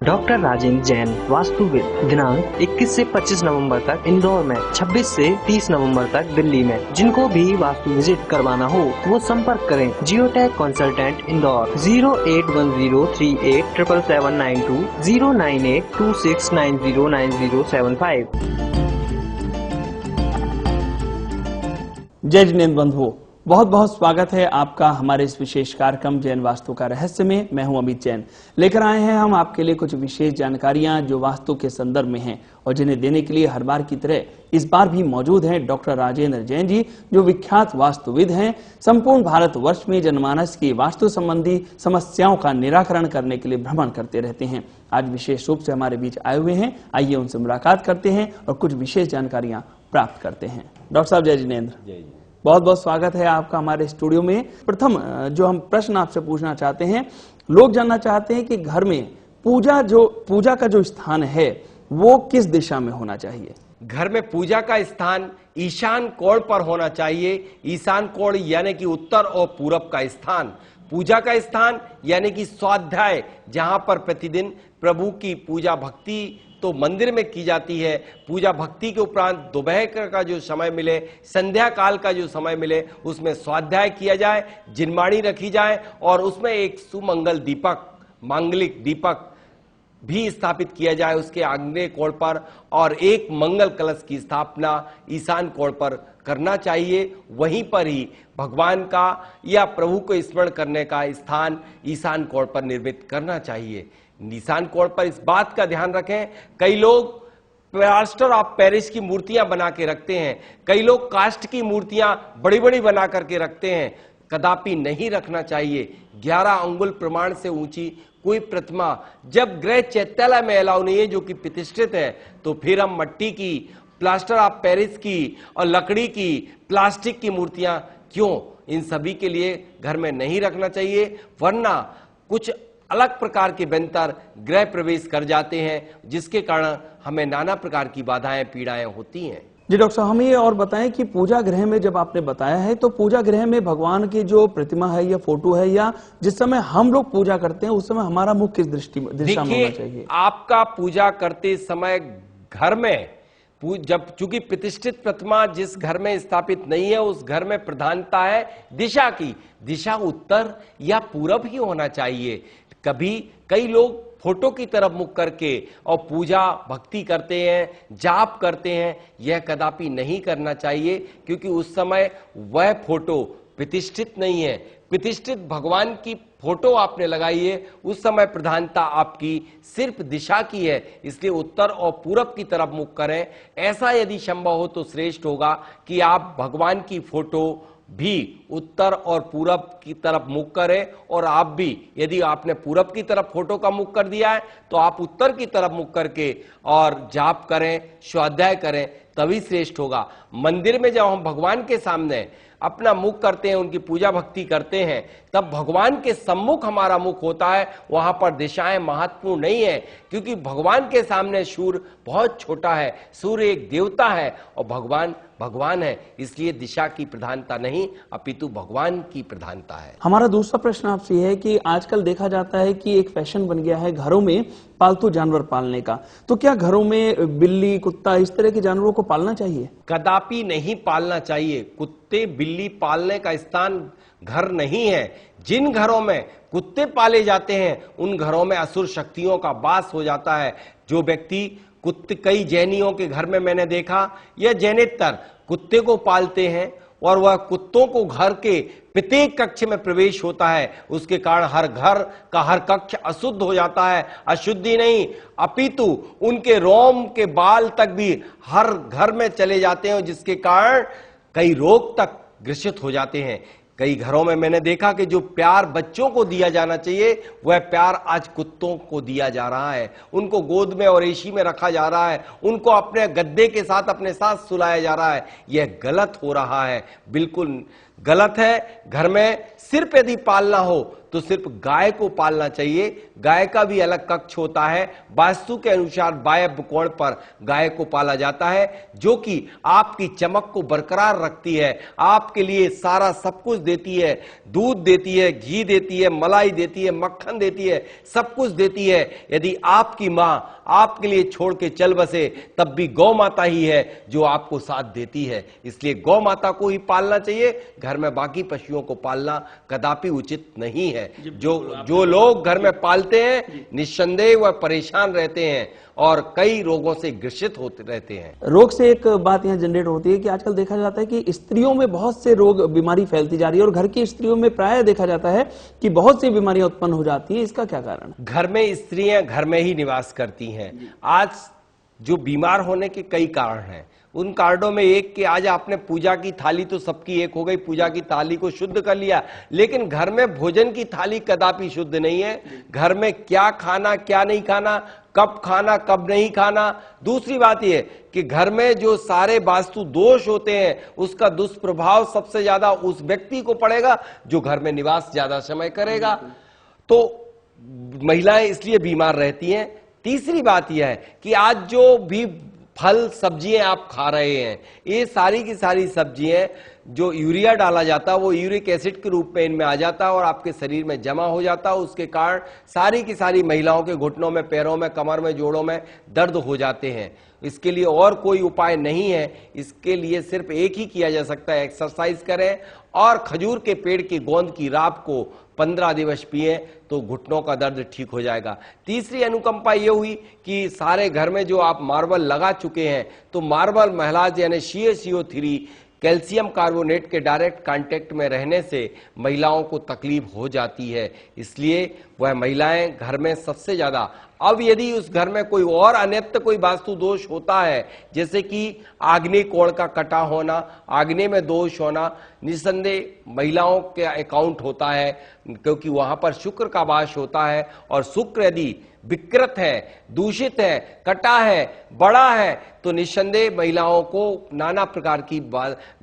Doctor Rajendra Jain वास्तुविद, दिनांक 21 से 25 नवंबर तक इंदौर में, 26 से 30 नवंबर तक दिल्ली में। जिनको भी वास्तु विजिट करवाना हो वो संपर्क करें जियोटेक कंसल्टेंट इंदौर 08103877792 09826909075। जय जिनेंद्र बंधुओं, बहुत बहुत स्वागत है आपका हमारे इस विशेष कार्यक्रम जैन वास्तु का रहस्य में। मैं हूं अमित जैन। लेकर आए हैं हम आपके लिए कुछ विशेष जानकारियां जो वास्तु के संदर्भ में हैं और जिन्हें देने के लिए हर बार की तरह इस बार भी मौजूद हैं डॉक्टर राजेंद्र जैन जी, जो विख्यात वास्तुविद हैं। संपूर्ण भारतवर्ष में जनमानस की वास्तु संबंधी समस्याओं का निराकरण करने के लिए भ्रमण करते रहते हैं। आज विशेष रूप से हमारे बीच आए हुए हैं। आइए उनसे मुलाकात करते हैं और कुछ विशेष जानकारियां प्राप्त करते हैं। डॉक्टर साहब जय जिनेंद्र, बहुत बहुत स्वागत है आपका हमारे स्टूडियो में। प्रथम जो हम प्रश्न आपसे पूछना चाहते हैं, लोग जानना चाहते हैं कि घर में पूजा का जो स्थान है वो किस दिशा में होना चाहिए? घर में पूजा का स्थान ईशान कोण पर होना चाहिए। ईशान कोण यानी कि उत्तर और पूरब का स्थान। पूजा का स्थान यानी कि स्वाध्याय, जहां पर प्रतिदिन प्रभु की पूजा भक्ति तो मंदिर में की जाती है। पूजा भक्ति के उपरांत दोपहर का जो समय मिले, संध्या काल का जो समय मिले, उसमें स्वाध्याय किया जाए, जिनवाणी रखी जाए और उसमें एक सुमंगल दीपक, मांगलिक दीपक भी स्थापित किया जाए उसके आग्नेय कोण पर, और एक मंगल कलश की स्थापना ईशान कोण पर करना चाहिए। वहीं पर ही भगवान का या प्रभु को स्मरण करने का स्थान ईशान कोण पर निर्मित करना चाहिए। ईशान कोण पर इस बात का ध्यान रखें, कई लोग प्लास्टर ऑफ पेरिस की मूर्तियां बना के रखते हैं, कई लोग काष्ठ की मूर्तियां बड़ी बड़ी बना करके रखते हैं। कदापि नहीं रखना चाहिए। 11 अंगुल प्रमाण से ऊंची कोई प्रतिमा जब गृह चैत्यालय में अलाउ नहीं है, जो कि प्रतिष्ठित है, तो फिर हम मट्टी की, प्लास्टर ऑफ पेरिस की और लकड़ी की, प्लास्टिक की मूर्तियां क्यों? इन सभी के लिए घर में नहीं रखना चाहिए, वरना कुछ अलग प्रकार के व्यंतर गृह प्रवेश कर जाते हैं, जिसके कारण हमें नाना प्रकार की बाधाएं, पीड़ाएं होती हैं। जी डॉक्टर साहब, हमें ये और बताएं कि पूजा गृह में जब आपने बताया है, तो पूजा गृह में भगवान की जो प्रतिमा है या फोटो है, या जिस समय हम लोग पूजा करते हैं उस समय हमारा मुख किस दिशा में होना चाहिए? आपका पूजा करते समय घर में जब चूंकि प्रतिष्ठित प्रतिमा जिस घर में स्थापित नहीं है, उस घर में प्रधानता है दिशा की। दिशा उत्तर या पूरब ही होना चाहिए। कई लोग फोटो की तरफ मुख करके और पूजा भक्ति करते हैं, जाप करते हैं। यह कदापि नहीं करना चाहिए, क्योंकि उस समय वह फोटो प्रतिष्ठित नहीं है। प्रतिष्ठित भगवान की फोटो आपने लगाई है, उस समय प्रधानता आपकी सिर्फ दिशा की है, इसलिए उत्तर और पूरब की तरफ मुख करें। ऐसा यदि संभव हो तो श्रेष्ठ होगा कि आप भगवान की फोटो भी उत्तर और पूरब की तरफ मुख करें, और आप भी यदि आपने पूरब की तरफ फोटो का मुख कर दिया है तो आप उत्तर की तरफ मुख करके और जाप करें, स्वाध्याय करें, तभी श्रेष्ठ होगा। मंदिर में जब हम भगवान के सामने अपना मुख करते हैं, उनकी पूजा भक्ति करते हैं, तब भगवान के सम्मुख हमारा मुख होता है। वहां पर दिशाएं महत्वपूर्ण नहीं है, क्योंकि भगवान के सामने सूर्य बहुत छोटा है। सूर्य एक देवता है और भगवान भगवान है, इसलिए दिशा की प्रधानता नहीं, अपितु भगवान की प्रधानता है। हमारा दूसरा प्रश्न आपसे है कि आजकल देखा जाता है कि एक फैशन बन गया है घरों में पालतू जानवर पालने का, तो क्या घरों में बिल्ली, कुत्ता, इस तरह के जानवरों को पालना चाहिए? कदापि नहीं पालना चाहिए। कुत्ते बिल्ली पालने का स्थान घर नहीं है। जिन घरों में कुत्ते पाले जाते हैं उन घरों में असुर शक्तियों का वास हो जाता है। जो व्यक्ति कुत्ते, कई जैनियों के घर में मैंने देखा, यह जैनेतर कुत्ते को पालते हैं और वह कुत्तों को घर के प्रत्येक कक्ष में प्रवेश होता है, उसके कारण हर घर का हर कक्ष अशुद्ध हो जाता है। अशुद्धि नहीं, अपितु उनके रोम के बाल तक भी हर घर में चले जाते हैं, जिसके कारण कई रोग तक ग्रसित हो जाते हैं। कई घरों में मैंने देखा कि जो प्यार बच्चों को दिया जाना चाहिए, वह प्यार आज कुत्तों को दिया जा रहा है। उनको गोद में और एशी में रखा जा रहा है, उनको अपने गद्दे के साथ अपने साथ सुलाया जा रहा है। यह गलत हो रहा है, बिल्कुल गलत है। घर में सिर्फ यदि पालना हो तो सिर्फ गाय को पालना चाहिए। गाय का भी अलग कक्ष होता है। वास्तु के अनुसार बाह्य कोण पर गाय को पाला जाता है, जो कि आपकी चमक को बरकरार रखती है, आपके लिए सारा सब कुछ देती है, दूध देती है, घी देती है, मलाई देती है, मक्खन देती है, सब कुछ देती है। यदि आपकी मां आपके लिए छोड़ के चल बसे, तब भी गौ माता ही है जो आपको साथ देती है। इसलिए गौ माता को ही पालना चाहिए, घर में बाकी पशुओं को पालना कदापि उचित नहीं है। जो लोग घर में पालते हैं निस्संदेह वह परेशान रहते हैं और कई रोगों से ग्रसित होते रहते हैं। रोग से एक बात यहाँ जनरेट होती है कि आजकल देखा जाता है कि स्त्रियों में बहुत से रोग बीमारी फैलती जा रही है और घर की स्त्रियों में प्राय देखा जाता है कि बहुत सी बीमारियां उत्पन्न हो जाती हैं। इसका क्या कारण? घर में स्त्रियां घर में ही निवास करती हैं। आज जो बीमार होने के कई कारण हैं, उन कारणों में एक कि आज आपने पूजा की थाली तो सबकी एक हो गई, पूजा की थाली को शुद्ध कर लिया, लेकिन घर में भोजन की थाली कदापि शुद्ध नहीं है। घर में क्या खाना क्या नहीं खाना, कब खाना कब नहीं खाना। दूसरी बात यह कि घर में जो सारे वास्तु दोष होते हैं उसका दुष्प्रभाव सबसे ज्यादा उस व्यक्ति को पड़ेगा जो घर में निवास ज्यादा समय करेगा। तो महिलाएं इसलिए बीमार रहती हैं। तीसरी बात यह है कि आज जो भी फल सब्जियां आप खा रहे हैं, ये सारी की सारी सब्जियां जो यूरिया डाला जाता है वो यूरिक एसिड के रूप में इनमें आ जाता है और आपके शरीर में जमा हो जाता है। उसके कारण सारी की सारी महिलाओं के घुटनों में, पैरों में, कमर में, जोड़ों में दर्द हो जाते हैं। इसके लिए और कोई उपाय नहीं है। इसके लिए सिर्फ एक ही किया जा सकता है, एक्सरसाइज करें और खजूर के पेड़ की गोंद की राख को 15 दिवस पिए तो घुटनों का दर्द ठीक हो जाएगा। तीसरी अनुकंपा यह हुई कि सारे घर में जो आप मार्बल लगा चुके हैं, तो मार्बल महलाज यानी CaCO3 कैल्शियम कार्बोनेट के डायरेक्ट कांटेक्ट में रहने से महिलाओं को तकलीफ हो जाती है। इसलिए वह महिलाएं घर में सबसे ज्यादा, अब यदि उस घर में कोई और अन्यत्र कोई वास्तु दोष होता है, जैसे कि आग्नेय कोण का कटा होना, आग्नेय में दोष होना, निसंदेह महिलाओं के अकाउंट होता है, क्योंकि वहां पर शुक्र का वास होता है और शुक्र यदि विकृत है, दूषित है, कटा है, बड़ा है, तो निस्संदेह महिलाओं को नाना प्रकार की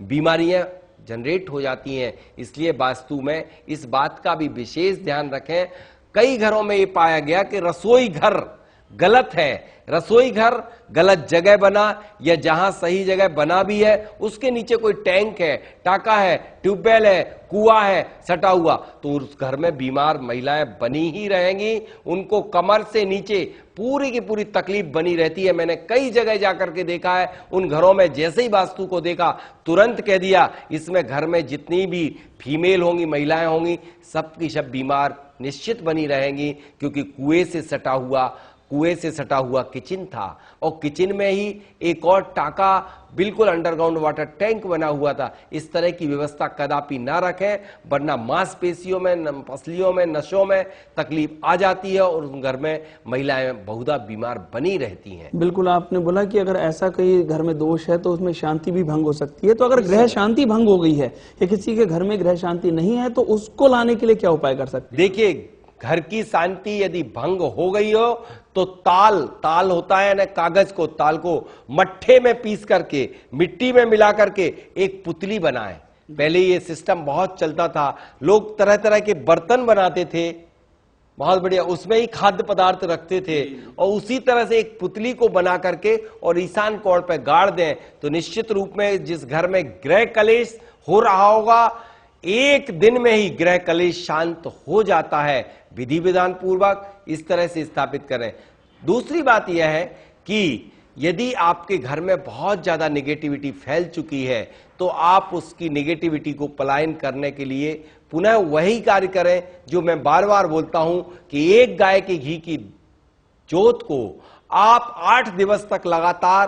बीमारियां जनरेट हो जाती हैं। इसलिए वास्तु में इस बात का भी विशेष ध्यान रखें। कई घरों में ये पाया गया कि रसोई घर गलत है, रसोई घर गलत जगह बना, या जहां सही जगह बना भी है उसके नीचे कोई टैंक है, टाका है, ट्यूबवेल है, कुआं है सटा हुआ, तो उस घर में बीमार महिलाएं बनी ही रहेंगी। उनको कमर से नीचे पूरी की पूरी तकलीफ बनी रहती है। मैंने कई जगह जाकर के देखा है, उन घरों में जैसे ही वास्तु को देखा तुरंत कह दिया इसमें घर में जितनी भी फीमेल होंगी, महिलाएं होंगी, सब की सब बीमार निश्चित बनी रहेंगी, क्योंकि कुएं से सटा हुआ किचन था और किचन में ही एक और टाका बिल्कुल अंडरग्राउंड वाटर टैंक बना हुआ था। इस तरह की व्यवस्था कदापि ना रखें, वरना मांसपेशियों में, पसलियों में, नसों में तकलीफ आ जाती है और उस घर में महिलाएं बहुधा बीमार बनी रहती हैं। बिल्कुल, आपने बोला कि अगर ऐसा कोई घर में दोष है तो उसमें शांति भी भंग हो सकती है। तो अगर ग्रह शांति भंग हो गई है या किसी के घर में ग्रह शांति नहीं है, तो उसको लाने के लिए क्या उपाय कर सकते हैं? देखिए, घर की शांति यदि भंग हो गई हो तो ताल होता है ना, कागज को, ताल को मट्ठे में पीस करके मिट्टी में मिला करके एक पुतली बनाएं। पहले ये सिस्टम बहुत चलता था, लोग तरह तरह के बर्तन बनाते थे, बहुत बढ़िया, उसमें ही खाद्य पदार्थ रखते थे और उसी तरह से एक पुतली को बना करके और ईशान कोण पे गाड़ दें तो निश्चित रूप में जिस घर में ग्रह कलेश हो रहा होगा, एक दिन में ही ग्रह कलेश शांत हो जाता है। विधि विधान पूर्वक इस तरह से स्थापित करें। दूसरी बात यह है कि यदि आपके घर में बहुत ज्यादा नेगेटिविटी फैल चुकी है तो आप उसकी नेगेटिविटी को पलायन करने के लिए पुनः वही कार्य करें जो मैं बार बार बोलता हूं कि एक गाय के घी की जोत को आप 8 दिवस तक लगातार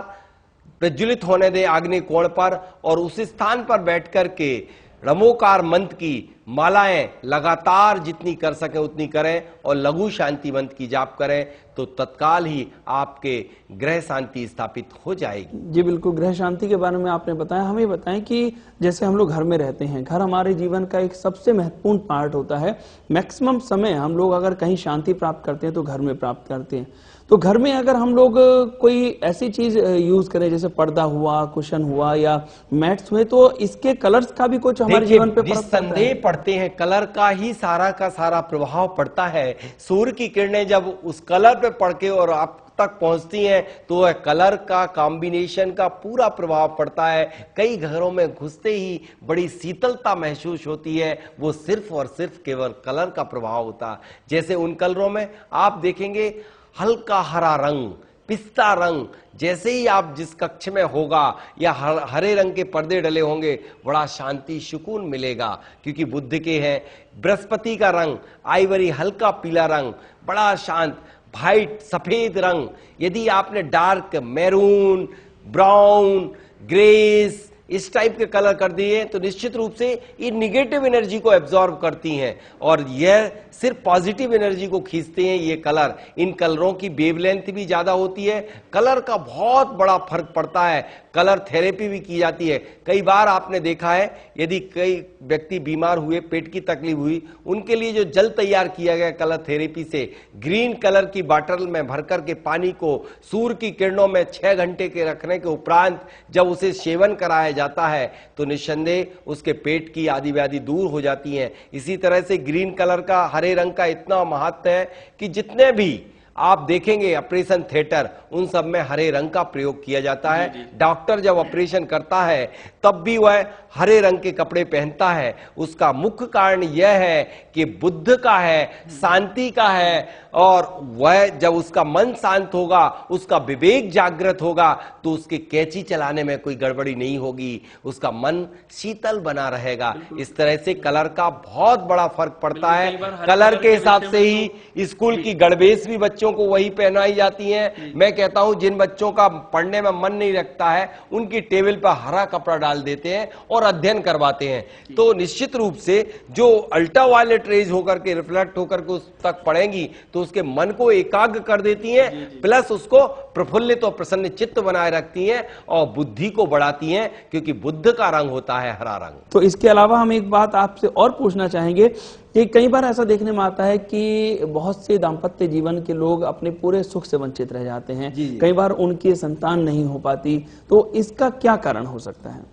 प्रज्वलित होने दें आग्नेय कोण पर, और उस स्थान पर बैठ करके रमोकार मंत्र की मालाएं लगातार जितनी कर सके उतनी करें और लघु शांति मंत्र की जाप करें, तो तत्काल ही आपके ग्रह शांति स्थापित हो जाएगी। जी बिल्कुल, ग्रह शांति के बारे में आपने बताया। हमें बताएं कि जैसे हम लोग घर में रहते हैं, घर हमारे जीवन का एक सबसे महत्वपूर्ण पार्ट होता है। मैक्सिमम समय हम लोग अगर कहीं शांति प्राप्त करते हैं तो घर में प्राप्त करते हैं। तो घर में अगर हम लोग कोई ऐसी चीज यूज करें जैसे पर्दा हुआ, कुशन हुआ या मैट्स हुए, तो इसके कलर्स का भी कुछ हमारे जीवन पे निस्संदेह पड़ते हैं, कलर का ही सारा का सारा प्रभाव पड़ता है। सूर्य की किरणें जब उस कलर पे पड़ के और आप तक पहुंचती हैं तो वह कलर का कॉम्बिनेशन का पूरा प्रभाव पड़ता है। कई घरों में घुसते ही बड़ी शीतलता महसूस होती है, वो सिर्फ और सिर्फ केवल कलर का प्रभाव होता। जैसे उन कलरों में आप देखेंगे हल्का हरा रंग, पिस्ता रंग, जैसे ही आप जिस कक्ष में होगा या हरे रंग के पर्दे डले होंगे, बड़ा शांति सुकून मिलेगा, क्योंकि बुध के हैं। बृहस्पति का रंग आइवरी, हल्का पीला रंग, बड़ा शांत, वाइट सफेद रंग। यदि आपने डार्क मैरून, ब्राउन, ग्रेस इस टाइप के कलर कर दिए तो निश्चित रूप से ये निगेटिव एनर्जी को एब्जॉर्ब करती हैं और यह सिर्फ पॉजिटिव एनर्जी को खींचते हैं ये कलर। इन कलरों की वेवलेंथ भी ज्यादा होती है, कलर का बहुत बड़ा फर्क पड़ता है। कलर थेरेपी भी की जाती है। कई बार आपने देखा है, यदि कई व्यक्ति बीमार हुए, पेट की तकलीफ हुई, उनके लिए जो जल तैयार किया गया कलर थेरेपी से, ग्रीन कलर की बॉटल में भरकर के पानी को सूर्य की किरणों में 6 घंटे के रखने के उपरांत जब उसे सेवन कराया जाता है तो निस्संदेह उसके पेट की आदि व्याधि दूर हो जाती हैं। इसी तरह से ग्रीन कलर का, हरे रंग का इतना महत्व है कि जितने भी आप देखेंगे ऑपरेशन थिएटर, उन सब में हरे रंग का प्रयोग किया जाता है। डॉक्टर जब ऑपरेशन करता है तब भी वह हरे रंग के कपड़े पहनता है। उसका मुख्य कारण यह है कि बुध का है, शांति का है, और वह जब उसका मन शांत होगा, उसका विवेक जागृत होगा, तो उसके कैंची चलाने में कोई गड़बड़ी नहीं होगी, उसका मन शीतल बना रहेगा। इस तरह से कलर का बहुत बड़ा फर्क पड़ता है। कलर के हिसाब से ही स्कूल की गणवेश भी बच्चों को वही पहनाई जाती है। मैं कहता हूं जिन बच्चों का पढ़ने में मन नहीं रखता है, उनकी टेबल पर हरा कपड़ा डाल देते हैं और अध्ययन करवाते हैं। तो निश्चित रूप से जो अल्ट्रावायलेट रेज होकर के रिफ्लेक्ट होकर के उस तक पड़ेंगी तो उसके मन को एकाग्र कर देती हैं, प्लस उसको प्रफुल्लित और प्रसन्न चित्त बनाए रखती हैं और बुद्धि को बढ़ाती हैं, क्योंकि बुध का रंग होता है हरा रंग। तो इसके अलावा हम एक बात आपसे और पूछना चाहेंगे कि कई बार ऐसा देखने में आता है कि बहुत से दाम्पत्य जीवन के लोग अपने पूरे सुख से वंचित रह जाते हैं। कई बार उनकी संतान नहीं हो पाती, तो इसका क्या कारण हो सकता है?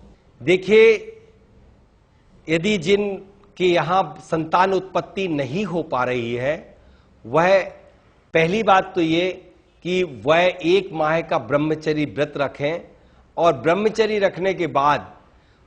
देखिए, यदि जिन के यहां संतान उत्पत्ति नहीं हो पा रही है, वह पहली बात तो ये कि वह 1 माह का ब्रह्मचर्य व्रत रखें और ब्रह्मचर्य रखने के बाद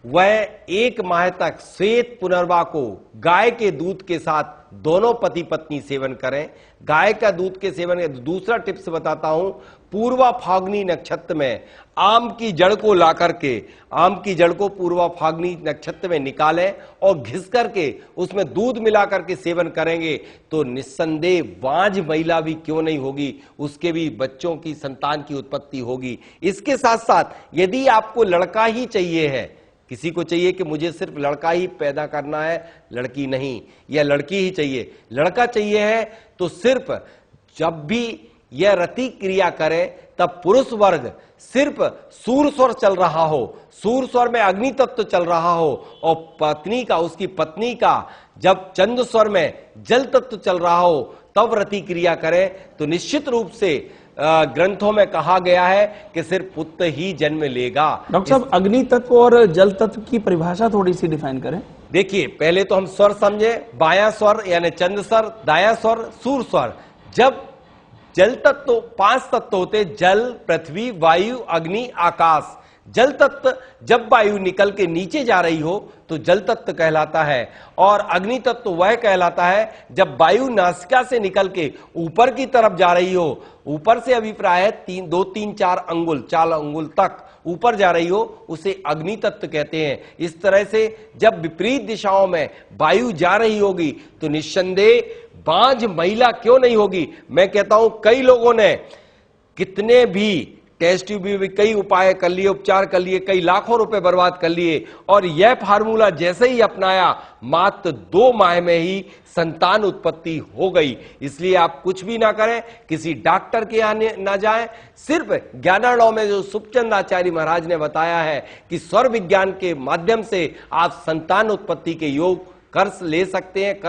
वह 1 माह तक श्वेत पुनर्वा को गाय के दूध के साथ दोनों पति पत्नी सेवन करें। गाय का दूध के सेवन। दूसरा टिप्स बताता हूं, पूर्वा फाल्गुनी नक्षत्र में आम की जड़ को ला करके, आम की जड़ को पूर्वा फाल्गुनी नक्षत्र में निकालें और घिस करके उसमें दूध मिला करके सेवन करेंगे तो निस्संदेह बांझ महिला भी क्यों नहीं होगी, उसके भी बच्चों की संतान की उत्पत्ति होगी। इसके साथ साथ यदि आपको लड़का ही चाहिए है, किसी को चाहिए कि मुझे सिर्फ लड़का ही पैदा करना है, लड़की नहीं, या लड़की ही चाहिए, लड़का चाहिए है, तो सिर्फ जब भी यह रति क्रिया करे तब पुरुष वर्ग सिर्फ सूर्य स्वर चल रहा हो, सूर्य स्वर में अग्नि तत्व चल रहा हो, और पत्नी का, उसकी पत्नी का जब चंद्र स्वर में जल तत्व चल रहा हो तब रति क्रिया करे, तो निश्चित रूप से ग्रंथों में कहा गया है कि सिर्फ पुत्र ही जन्म लेगा। डॉक्टर साहब, अग्नि तत्व और जल तत्व की परिभाषा थोड़ी सी डिफाइन करें। देखिए, पहले तो हम स्वर समझे, बायां स्वर यानी चंद्र स्वर, दायां स्वर सूर्य स्वर। जब जल तत्व 5 तत्व होते, जल, पृथ्वी, वायु, अग्नि, आकाश। जल तत्व जब वायु निकल के नीचे जा रही हो तो जल तत्व कहलाता है, और अग्नि तत्व वह कहलाता है जब वायु नासिका से निकल के ऊपर की तरफ जा रही हो, ऊपर से अभिप्राय 2, 3, 4 अंगुल, 4 अंगुल तक ऊपर जा रही हो, उसे अग्नि तत्व कहते हैं। इस तरह से जब विपरीत दिशाओं में वायु जा रही होगी तो निस्संदेह बांझ महिला क्यों नहीं होगी। मैं कहता हूं कई लोगों ने कितने भी टेस्ट ट्यूब भी कई उपाय कर लिए, उपचार कर लिए, कई लाखों रुपए बर्बाद कर लिए, और यह फार्मूला जैसे ही अपनाया मात्र 2 माह में ही संतान उत्पत्ति हो गई। इसलिए आप कुछ भी ना करें, किसी डॉक्टर के यहाँ ना जाएं, सिर्फ ज्ञानार्णव में जो सुखचंद आचार्य महाराज ने बताया है कि स्वर विज्ञान के माध्यम से आप संतान उत्पत्ति के योग कर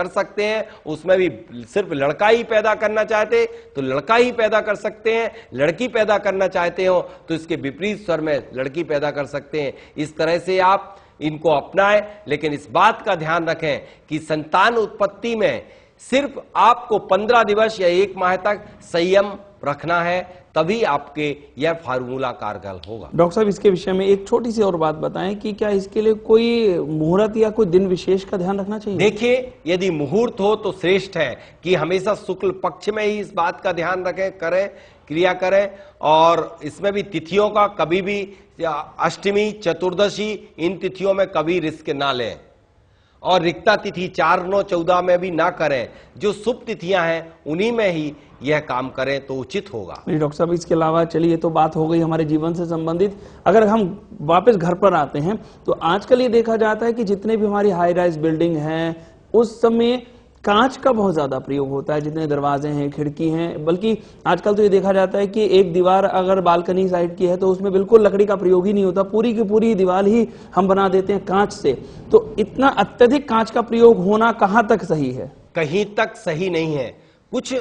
सकते हैं। उसमें भी सिर्फ लड़का ही पैदा करना चाहते तो लड़का ही पैदा कर सकते हैं, लड़की पैदा करना चाहते हो तो इसके विपरीत स्वर में लड़की पैदा कर सकते हैं। इस तरह से आप इनको अपनाएं, लेकिन इस बात का ध्यान रखें कि संतान उत्पत्ति में सिर्फ आपको 15 दिवस या 1 माह तक संयम रखना है, तभी आपके यह फार्मूला कारगर होगा। डॉक्टर साहब, इसके विषय में एक छोटी सी और बात बताएं कि क्या इसके लिए कोई मुहूर्त या कोई दिन विशेष का ध्यान रखना चाहिए? देखिए, यदि मुहूर्त हो तो श्रेष्ठ है कि हमेशा शुक्ल पक्ष में ही इस बात का ध्यान रखें, करें, क्रिया करें। और इसमें भी तिथियों का कभी भी अष्टमी, चतुर्दशी, इन तिथियों में कभी रिस्क ना लें और रिक्ता तिथि 4, 9, 14 में भी ना करें। जो शुभ तिथियां हैं उन्हीं में ही यह काम करें तो उचित होगा। डॉक्टर साहब, इसके अलावा चलिए तो बात हो गई हमारे जीवन से संबंधित। अगर हम वापस घर पर आते हैं तो आजकल ये देखा जाता है कि जितने भी हमारी हाई राइज बिल्डिंग हैं उस समय कांच का बहुत ज्यादा प्रयोग होता है, जितने दरवाजे हैं, खिड़की हैं। बल्कि आजकल तो ये देखा जाता है कि एक दीवार अगर बालकनी साइड की है तो उसमें बिल्कुल लकड़ी का प्रयोग ही नहीं होता, पूरी की पूरी दीवार ही हम बना देते हैं कांच से। तो इतना अत्यधिक कांच का प्रयोग होना कहां तक सही है? कहीं तक सही नहीं है। कुछ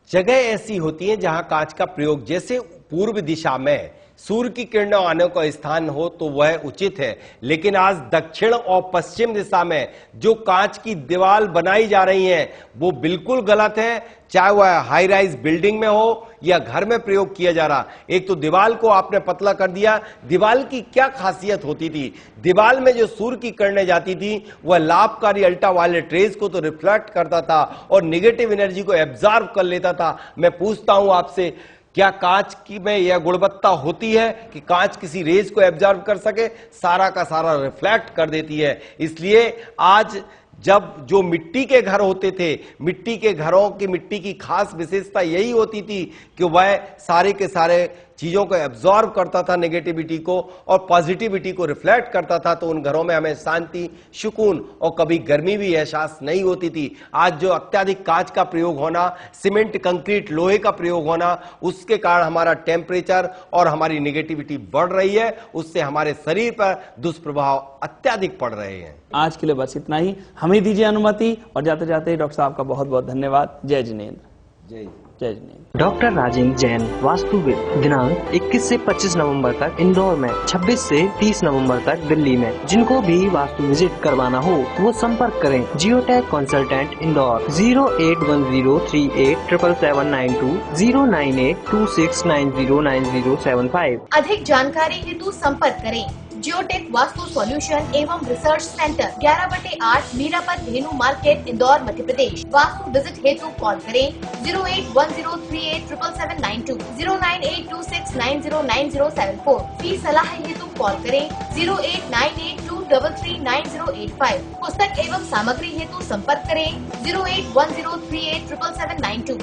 जगह ऐसी होती हैं जहां कांच का प्रयोग, जैसे पूर्व दिशा में सूर्य की किरणों आने का स्थान हो तो वह उचित है, लेकिन आज दक्षिण और पश्चिम दिशा में जो कांच की दीवार बनाई जा रही है वो बिल्कुल गलत है, चाहे वह हाई राइज बिल्डिंग में हो या घर में प्रयोग किया जा रहा। एक तो दीवार को आपने पतला कर दिया। दीवार की क्या खासियत होती थी? दीवार में जो सूर्य की किरणें जाती थी वह लाभकारी अल्ट्रावायलेट रेज को तो रिफ्लेक्ट करता था और निगेटिव एनर्जी को एब्जॉर्ब कर लेता था। मैं पूछता हूं आपसे, क्या कांच की में यह गुणवत्ता होती है कि कांच किसी रेज को एब्जॉर्ब कर सके? सारा का सारा रिफ्लेक्ट कर देती है। इसलिए आज जब जो मिट्टी के घर होते थे, मिट्टी के घरों की मिट्टी की खास विशेषता यही होती थी कि वह सारे के सारे चीजों को एब्जॉर्ब करता था, नेगेटिविटी को, और पॉजिटिविटी को रिफ्लेक्ट करता था। तो उन घरों में हमें शांति, सुकून और कभी गर्मी भी एहसास नहीं होती थी। आज जो अत्यधिक कांच का प्रयोग होना, सीमेंट, कंक्रीट, लोहे का प्रयोग होना, उसके कारण हमारा टेम्परेचर और हमारी नेगेटिविटी बढ़ रही है। उससे हमारे शरीर पर दुष्प्रभाव अत्यधिक पड़ रहे हैं। आज के लिए बस इतना ही। हमें दीजिए अनुमति और जाते जाते डॉक्टर साहब का बहुत बहुत धन्यवाद। जय जिनेंद्र। जय जय जिनेंद्र। डॉक्टर राजेंद्र जैन, वास्तुविद, दिनांक 21 से 25 नवंबर तक इंदौर में, 26 से 30 नवंबर तक दिल्ली में। जिनको भी वास्तु विजिट करवाना हो वो संपर्क करें जियोटेक कंसल्टेंट इंदौर 08103877792 09826909075। अधिक जानकारी हेतु संपर्क करें जियोटेक वास्तु सॉल्यूशन एवं रिसर्च सेंटर 11/8 मीरापत धेनु मार्केट इंदौर मध्य प्रदेश। वास्तु विजिट हेतु कॉल करें 08103877792 09826909074। फी सलाह हेतु कॉल करें 08982339085। पुस्तक एवं सामग्री हेतु संपर्क करें 08103877792